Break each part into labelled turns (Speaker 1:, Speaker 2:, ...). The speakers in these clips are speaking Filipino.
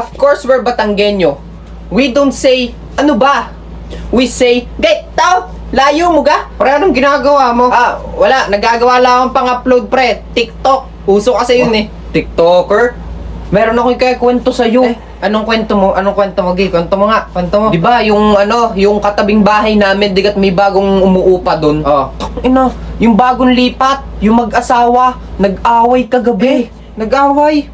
Speaker 1: Of course, we're Batanggenyo. We don't say, ano ba? We say, get out! Layo mo ga? Pre, anong ginagawa mo? Wala. Nagagawa lang akong pang-upload, pre. TikTok. Uso kasi yun eh. TikToker? Meron akong ikakwento sa'yo. Anong kwento mo? Anong kwento mo, Gi? Kwento mo nga. Kwento mo. Diba, yung katabing bahay namin, digat may bagong umuupa dun. Yung bagong lipat, yung mag-asawa, nag-away kagabi. Nag-away?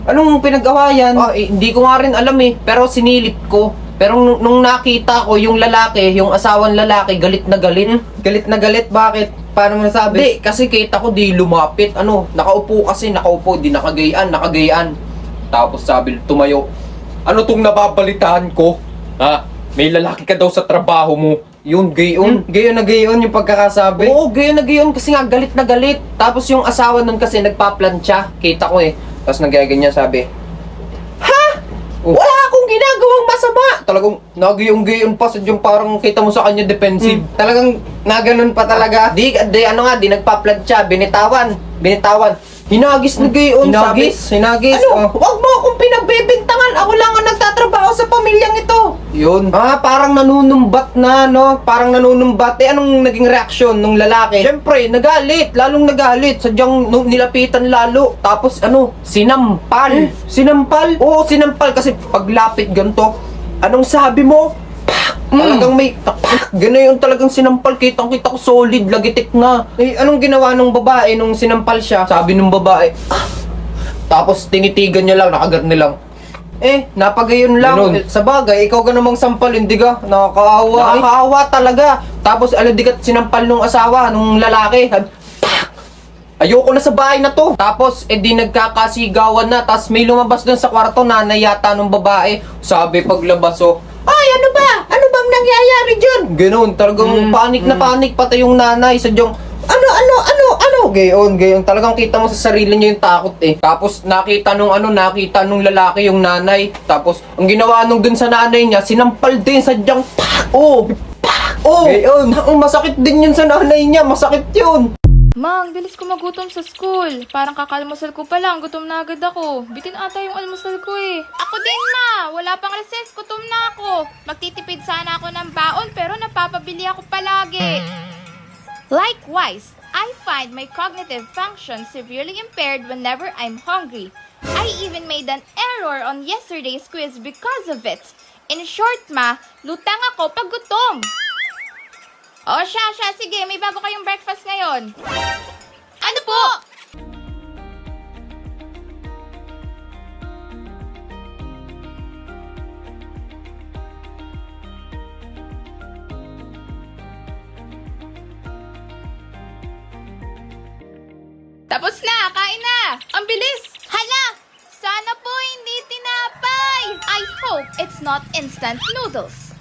Speaker 1: Anong pinag-awayan? Hindi ko nga rin alam eh. Pero sinilip ko. Pero nung nakita ko yung lalaki, yung asawang lalaki, galit na galit. Galit na galit? Bakit? Paano mo nasabi? Hindi, kasi kita ko di lumapit. Nakaupo kasi, di nakagayaan. Tapos sabi, tumayo. Ano tong nababalitaan ko? May lalaki ka daw sa trabaho mo. Yun, gayon. Gayon na gayon yung pagkakasabi. Oo, gayon na gayon kasi nga galit na galit. Tapos yung asawa nun kasi nagpaplantsa. Kita ko eh. Tapos nagaganyan sabi, wala akong ginagawang masama! Talagang nagayong-gayon pa, sadyang parang kita mo sa kanya defensive. Talagang naganon pa talaga. Di nagpa-plantsa, binitawan. Hinagis na gayon, hinagis. Wag mo akong pinagbebintangan. Ako lang ang nagtatrabaho sa pamilyang ito. Yun. Parang nanunumbat na, no? Parang nanunumbat. Anong naging reaksyon nung lalaki? Siyempre, nagalit. Lalong nagalit. Sadyang nilapitan lalo. Tapos, sinampal. Sinampal? Oo, sinampal. Kasi paglapit ganito, anong sabi mo? Talagang may gano'n yung talagang sinampal. Kitang-kita ko solid, lagitik na. Anong ginawa nung babae nung sinampal siya? Sabi nung babae, tapos tinitigan niya lang, nakagarni lang. Napagayon lang. Ganun. Sa bagay, ikaw ka namang sampal, hindi ka? Nakakaawa. Nakakaawa talaga. Tapos, di ka sinampal nung asawa, nung lalaki. Ayoko na sa bahay na to. Tapos, di nagkakasigawan na. Tapos may lumabas dun sa kwarto, nanay yata nung babae. Sabi paglabas, ay, ano ba? Ano bang nangyayari dyan? Ganon, talagang panik na panik pati yung nanay. Sadyang, ano? Gayon. Talagang kita mo sa sarili niya yung takot eh. Tapos nakita nung lalaki yung nanay. Tapos, ang ginawa nung dun sa nanay niya, sinampal din, sadyang, gayon. Masakit din yun sa nanay niya, masakit yun.
Speaker 2: Mang, bilis ko magutom sa school. Parang kakalmusal ko pa lang, gutom na agad ako. Bitin ata yung almusal ko eh. Ako din, ma. Wala pang recess, gutom na ako. Magtitipid sana ako ng baon, pero napapabili ako palagi. Likewise, I find my cognitive function severely impaired whenever I'm hungry. I even made an error on yesterday's quiz because of it. In short, ma, lutang ako pag gutom. Siya, sige, may bago kayong breakfast ngayon. Ano po? Tapos na, kain na. Ang bilis. Hala, sana po hindi tinapay. I hope it's not instant noodles.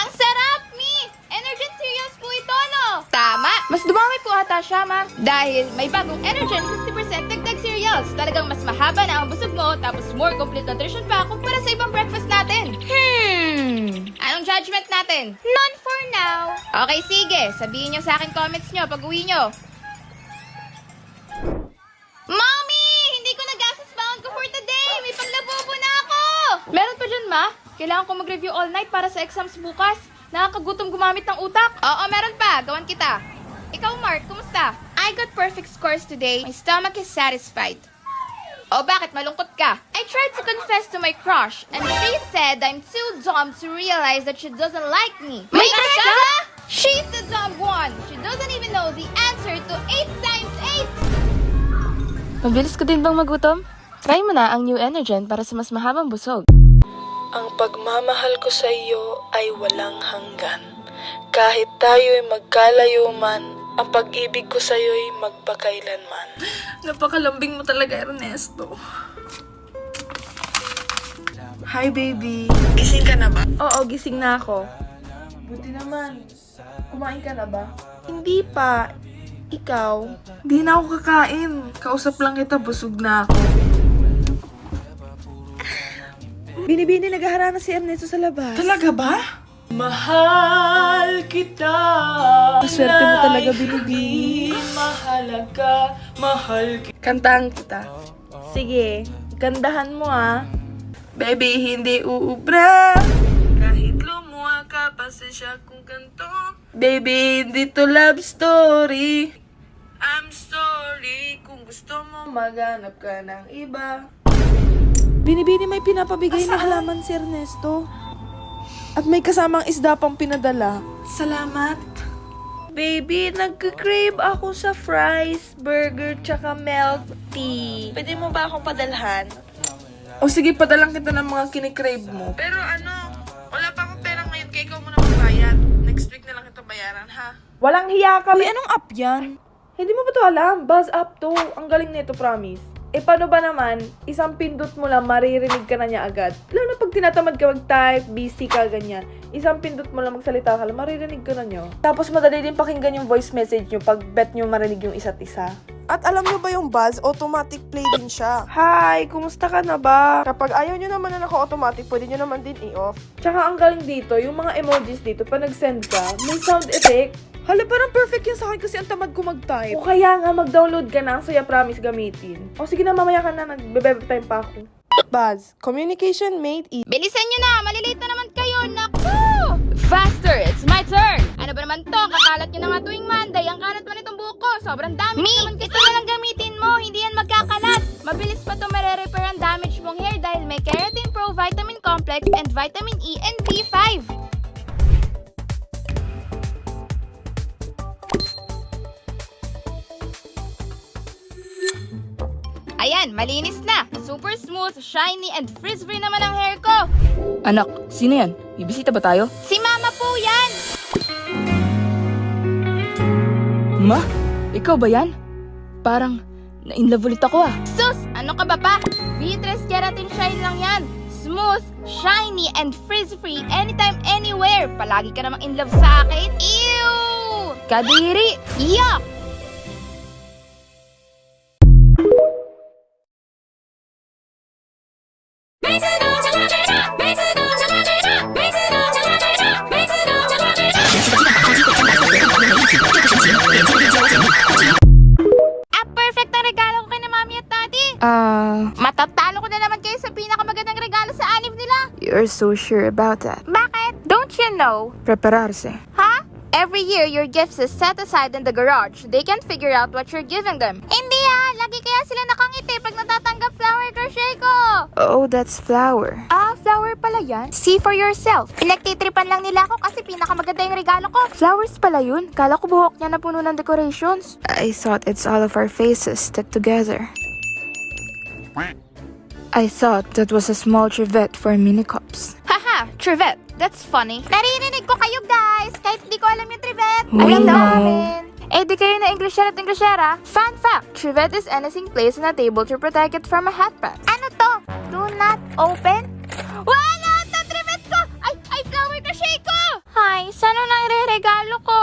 Speaker 2: Ang sarap, Mi! Energen cereals po ito, no? Tama! Mas dumami po ata siya, ma. Dahil may bagong Energen 50% dagdag cereals. Talagang mas mahaba na ang busog mo, tapos more complete nutrition pa kumpara sa ibang breakfast natin. Anong judgment natin? None for now. Okay, sige. Sabihin nyo sa akin comments nyo pag uwi nyo. Mommy! Hindi ko nagastos baon ko for today! May paglabobo na ako! Meron pa dyan, ma? Kailangan ko mag-review all night para sa exams bukas. Nakakagutom gumamit ng utak. Oo, meron pa. Gawan kita. Ikaw, Mark, kumusta? I got perfect scores today. My stomach is satisfied. Bakit? Malungkot ka? I tried to confess to my crush, and she said I'm too dumb to realize that she doesn't like me. May crush ka? She's the dumb one. She doesn't even know the answer to 8 times 8. Mabilis ka din bang magutom? Try mo na ang New Energen para sa mas mahabang busog.
Speaker 3: Ang pagmamahal ko sa iyo ay walang hanggan. Kahit tayo'y magkalayo man, ang pag-ibig ko sa iyo'y magpakailanman. Napakalambing mo talaga, Ernesto. Hi, baby. Gising ka na ba?
Speaker 4: Oo, gising na ako.
Speaker 3: Buti naman. Kumain ka na ba?
Speaker 4: Hindi pa. Ikaw?
Speaker 3: Di na ako kakain. Kausap lang kita, busog na ako.
Speaker 4: Binibini, naghaharana si Ernesto sa labas.
Speaker 3: Talaga ba? Mahal kita.
Speaker 4: Maswerte mo talaga, Binibini.
Speaker 3: Mahalaga, mahal kita.
Speaker 4: Kantahan kita. Sige, gandahan mo ah.
Speaker 3: Baby, hindi uubra. Kahit lumuha ka, pasensya kung ganito. Baby, hindi to love story. I'm sorry kung gusto mo maghanap ka ng iba.
Speaker 4: Binibini may pinapabigay na halaman si Ernesto. At may kasamang isda pang pinadala.
Speaker 3: Salamat.
Speaker 4: Baby, nagka-crave ako sa fries, burger, tsaka milk tea. Pwede mo ba akong padalhan?
Speaker 3: O sige, padalang kita ng mga kinikrave mo. Pero wala pa akong pera ngayon kaya ikaw muna magbayad. Next week na lang kita bayaran, ha?
Speaker 4: Walang hiya ka. Uy, anong app yan? Hindi mo ba to alam? Buzz app to. Ang galing nito, promise. Paano ba naman, isang pindot mo lang, maririnig ka na niya agad. Lalo na pag tinatamad ka mag-type, busy ka, ganyan. Isang pindot mo lang magsalita ka lang, maririnig ka na niyo. Tapos madali din pakinggan yung voice message nyo pag bet nyo marinig yung isa't isa.
Speaker 5: At alam nyo ba yung Buzz, automatic play din siya.
Speaker 4: Hi, kumusta ka na ba?
Speaker 5: Kapag ayaw nyo naman na naka-automatic, pwede nyo naman din i-off.
Speaker 4: Tsaka ang galing dito, yung mga emojis dito, pag nag-send ka, may sound effect.
Speaker 5: Hala, parang perfect yun sa akin kasi ang tamad ko mag-type.
Speaker 4: O kaya nga, mag-download ka na, ang saya promise gamitin. O sige na, mamaya ka na, nagbe-bebe time pa ako.
Speaker 5: Buzz, communication made easy.
Speaker 2: Bilisan nyo na! Malilate na naman kayo! Naku! Faster! It's my turn! Ano ba naman to? Kakalat nyo na nga tuwing Monday. Ang kalat mo nitong buko. Sobrang dami naman ito na lang gamitin mo. Hindi yan magkakalat. Mabilis pa to mare-repair ang damage mong hair dahil may Keratin Pro Vitamin Complex and Vitamin E and B5. Ayan, malinis na. Super smooth, shiny, and frizz-free naman ang hair ko.
Speaker 6: Anak, sino yan? May bisita ba tayo?
Speaker 2: Si Mama po yan!
Speaker 6: Ma? Ikaw ba yan? Parang na-inlove ulit ako ah.
Speaker 2: Sus! Ano ka ba pa? Beatrice Keratin Shine lang yan. Smooth, shiny, and frizz-free anytime, anywhere. Palagi ka namang in love sa akin. Ew! Kadiri! Yuck! Perfect ang regalo ko kay na Mami at Daddy. Matatalo ko na naman kayo sa pinakamagandang regalo sa anib nila.
Speaker 6: You're so sure about that.
Speaker 2: Bakit? Don't you know?
Speaker 6: Prepararse.
Speaker 2: Ha? Every year, your gifts is set aside in the garage. They can't figure out what you're giving them. Hindi lagi kaya sila nakangiti pag natatanggap flower crochet ko.
Speaker 6: Oh, that's flower.
Speaker 2: Ah, flower pala yan? See for yourself. Pinagtitripan lang nila ako kasi pinakamaganda yung regalo ko.
Speaker 6: Flowers pala yun. Kala ko buhok niya na puno ng decorations. I thought it's all of our faces stuck together. I thought that was a small trivet for mini cups.
Speaker 2: Haha, trivet. That's funny. Naririnig ko kayo guys, kahit hindi ko alam yung trivet.
Speaker 6: We
Speaker 2: Alam
Speaker 6: know.
Speaker 2: namin. Eh di kayo na Englishera at Englishera. Fun fact, trivet is anything placed on a table to protect it from a hat pet. Ano to? Do not open? Wala! Sa trivet ko! Ay, flower crochet ko! Hi, saan na nire-regalo ko?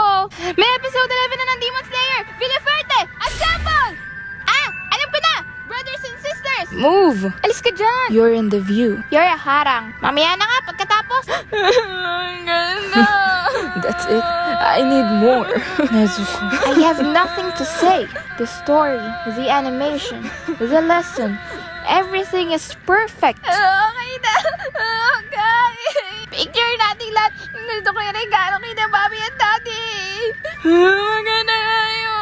Speaker 2: May episode 11 na ng Demon Slayer, Villaferte, Assemble! Ah, alam ko na! Brothers and sisters!
Speaker 6: Move!
Speaker 2: Alis ka dyan!
Speaker 6: You're in the view.
Speaker 2: You're a harang. Mamaya na nga pagkatapos. Ang ganda!
Speaker 6: That's it. I need more. Nezuko.
Speaker 2: I have nothing to say. The story, the animation, the lesson, everything is perfect. Okay na. Okay. Picture natin lahat. Gusto ko yung regalo kay na Mami at Daddy. Maganda kayo.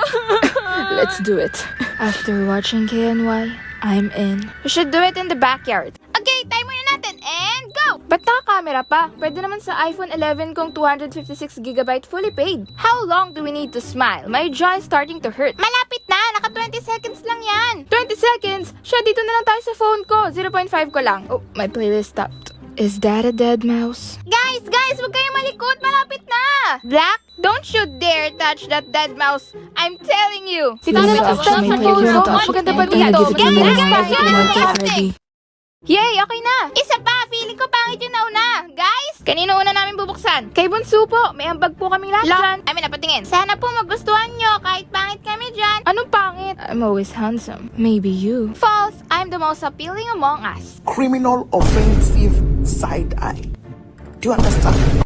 Speaker 6: Let's do it. After watching KNY, I'm in.
Speaker 2: We should do it in the backyard. Okay, timer na natin and go! Ba't naka-camera pa? Pwede naman sa iPhone 11 kung 256GB fully paid. How long do we need to smile? My jaw is starting to hurt. Malapit na! Naka 20 seconds lang yan! 20 seconds? Siya, dito na lang tayo sa phone ko. 0.5 ko lang.
Speaker 6: Oh, my playlist stopped. Is that a dead mouse?
Speaker 2: Guys! Huwag kayong malikot! Malapit na! Black, don't you dare touch that dead mouse! I'm telling you!
Speaker 6: Dito na lang sa phone ko.
Speaker 2: Maganda pa
Speaker 6: I'm gonna
Speaker 2: dito.
Speaker 6: give it to you
Speaker 2: Guys,
Speaker 6: next time. Market ready.
Speaker 2: Yay! Okay na! Isa pa! Feeling ko pangit yung nauna! Guys! Kanino una namin bubuksan? Kay Bunso po! May ambag po kaming lahat dyan! Ay, may napatingin! Sana po magustuhan nyo kahit pangit kami dyan! Anong pangit?
Speaker 6: I'm always handsome. Maybe you.
Speaker 2: False! I'm the most appealing among us!
Speaker 7: Criminal offensive side eye. Do you understand?